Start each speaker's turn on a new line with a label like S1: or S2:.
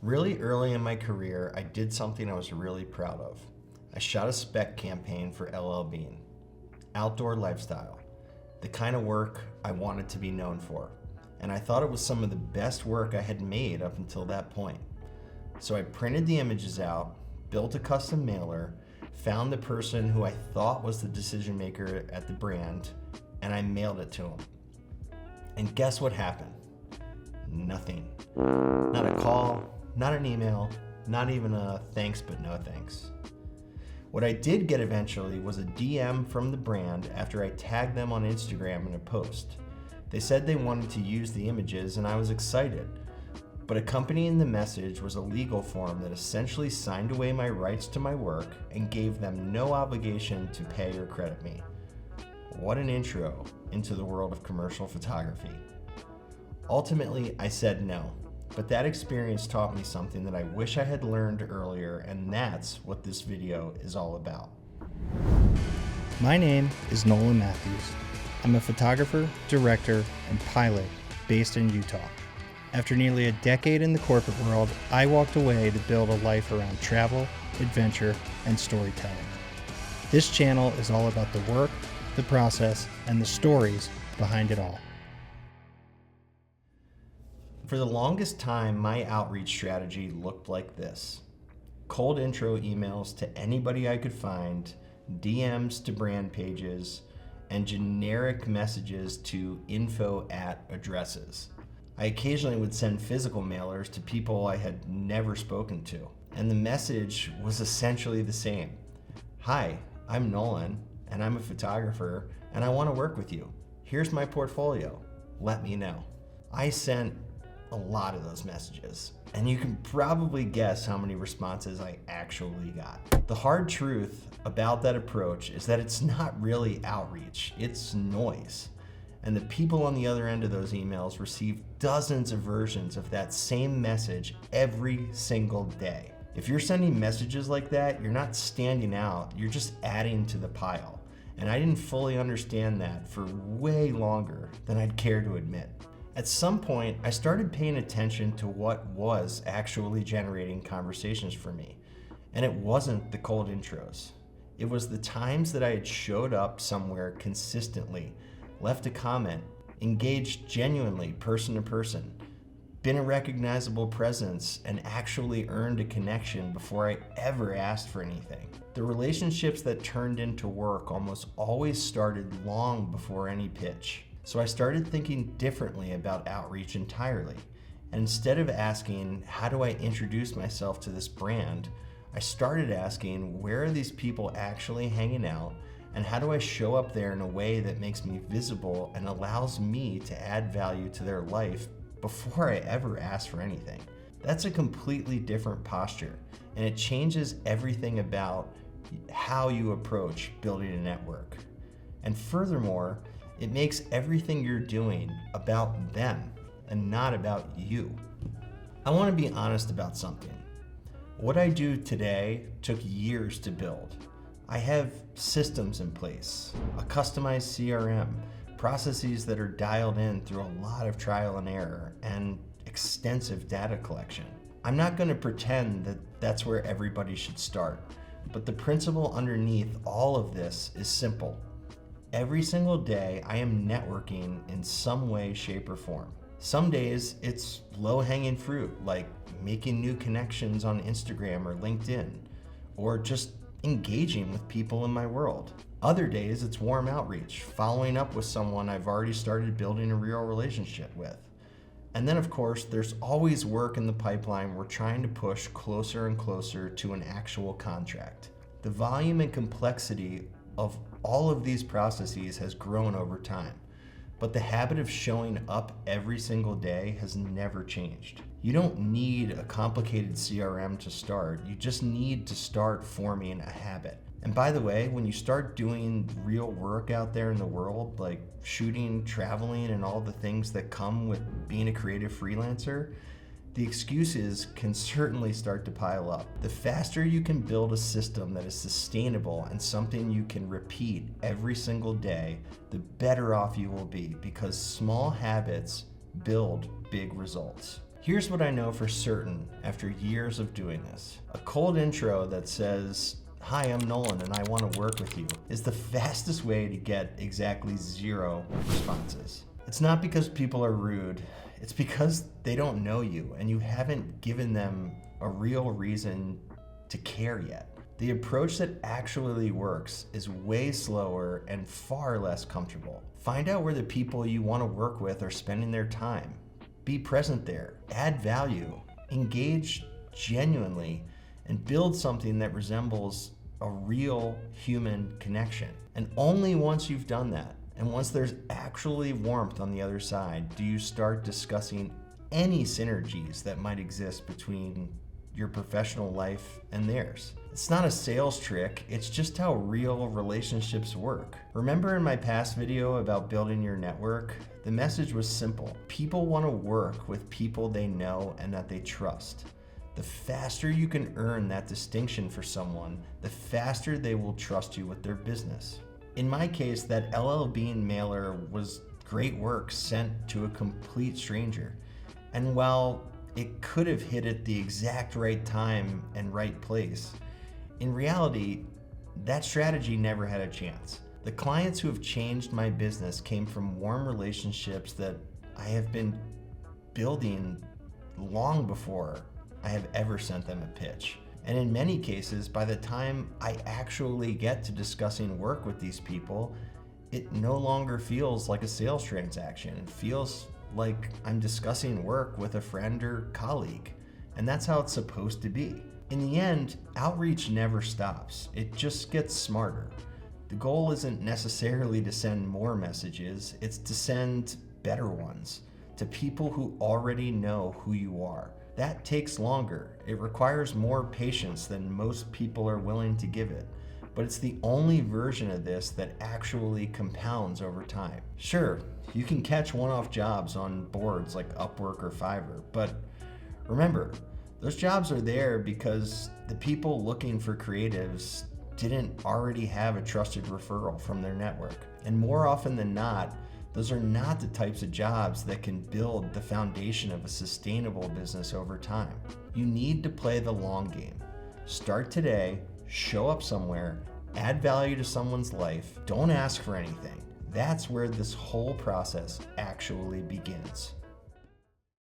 S1: Really early in my career, I did something I was really proud of. I shot a spec campaign for LL Bean. Outdoor lifestyle, the kind of work I wanted to be known for. And I thought it was some of the best work I had made up until that point. So I printed the images out, built a custom mailer, found the person who I thought was the decision maker at the brand, and I mailed it to him. And guess what happened? Nothing. Not a call, not an email, not even a thanks but no thanks. What I did get eventually was a DM from the brand after I tagged them on Instagram in a post. They said they wanted to use the images and I was excited, but accompanying the message was a legal form that essentially signed away my rights to my work and gave them no obligation to pay or credit me. What an intro into the world of commercial photography. Ultimately, I said no. But that experience taught me something that I wish I had learned earlier, and that's what this video is all about.
S2: My name is Nolan Matthews. I'm a photographer, director, and pilot based in Utah. After nearly a decade in the corporate world, I walked away to build a life around travel, adventure, and storytelling. This channel is all about the work, the process, and the stories behind it all.
S1: For the longest time, my outreach strategy looked like this. Cold intro emails to anybody I could find, DMs to brand pages, and generic messages to info@addresses. I occasionally would send physical mailers to people I had never spoken to, and the message was essentially the same. Hi, I'm Nolan, and I'm a photographer, and I want to work with you. Here's my portfolio. Let me know. I sent a lot of those messages, and you can probably guess how many responses I actually got. The hard truth about that approach is that it's not really outreach, it's noise. And the people on the other end of those emails receive dozens of versions of that same message every single day. If you're sending messages like that, you're not standing out, you're just adding to the pile. And I didn't fully understand that for way longer than I'd care to admit. At some point, I started paying attention to what was actually generating conversations for me. And it wasn't the cold intros. It was the times that I had showed up somewhere consistently, left a comment, engaged genuinely person to person, been a recognizable presence, and actually earned a connection before I ever asked for anything. The relationships that turned into work almost always started long before any pitch. So I started thinking differently about outreach entirely. And instead of asking, how do I introduce myself to this brand? I started asking, where are these people actually hanging out? And how do I show up there in a way that makes me visible and allows me to add value to their life before I ever ask for anything? That's a completely different posture, and it changes everything about how you approach building a network. And furthermore, it makes everything you're doing about them and not about you. I want to be honest about something. What I do today took years to build. I have systems in place, a customized CRM, processes that are dialed in through a lot of trial and error, and extensive data collection. I'm not going to pretend that that's where everybody should start, but the principle underneath all of this is simple. Every single day, I am networking in some way, shape, or form. Some days, it's low-hanging fruit, like making new connections on Instagram or LinkedIn, or just engaging with people in my world. Other days, it's warm outreach, following up with someone I've already started building a real relationship with. And then, of course, there's always work in the pipeline we're trying to push closer and closer to an actual contract. The volume and complexity of all of these processes has grown over time, but the habit of showing up every single day has never changed. You don't need a complicated CRM to start, you just need to start forming a habit. And by the way, when you start doing real work out there in the world, like shooting, traveling, and all the things that come with being a creative freelancer, the excuses can certainly start to pile up. The faster you can build a system that is sustainable and something you can repeat every single day, the better off you will be, because small habits build big results. Here's what I know for certain after years of doing this. A cold intro that says, "Hi, I'm Nolan and I want to work with you," is the fastest way to get exactly 0 responses. It's not because people are rude, it's because they don't know you and you haven't given them a real reason to care yet. The approach that actually works is way slower and far less comfortable. Find out where the people you want to work with are spending their time. Be present there, add value, engage genuinely, and build something that resembles a real human connection. And only once you've done that, and once there's actually warmth on the other side, do you start discussing any synergies that might exist between your professional life and theirs. It's not a sales trick, it's just how real relationships work. Remember in my past video about building your network? The message was simple. People want to work with people they know and that they trust. The faster you can earn that distinction for someone, the faster they will trust you with their business. In my case, that LL Bean mailer was great work sent to a complete stranger. And while it could have hit at the exact right time and right place, in reality, that strategy never had a chance. The clients who have changed my business came from warm relationships that I have been building long before I have ever sent them a pitch. And in many cases, by the time I actually get to discussing work with these people, it no longer feels like a sales transaction. It feels like I'm discussing work with a friend or colleague. And that's how it's supposed to be. In the end, outreach never stops. It just gets smarter. The goal isn't necessarily to send more messages, it's to send better ones to people who already know who you are. That takes longer. It requires more patience than most people are willing to give it. But it's the only version of this that actually compounds over time. Sure, you can catch one-off jobs on boards like Upwork or Fiverr, but remember, those jobs are there because the people looking for creatives didn't already have a trusted referral from their network. And more often than not, those are not the types of jobs that can build the foundation of a sustainable business over time. You need to play the long game. Start today, show up somewhere, add value to someone's life, don't ask for anything. That's where this whole process actually begins.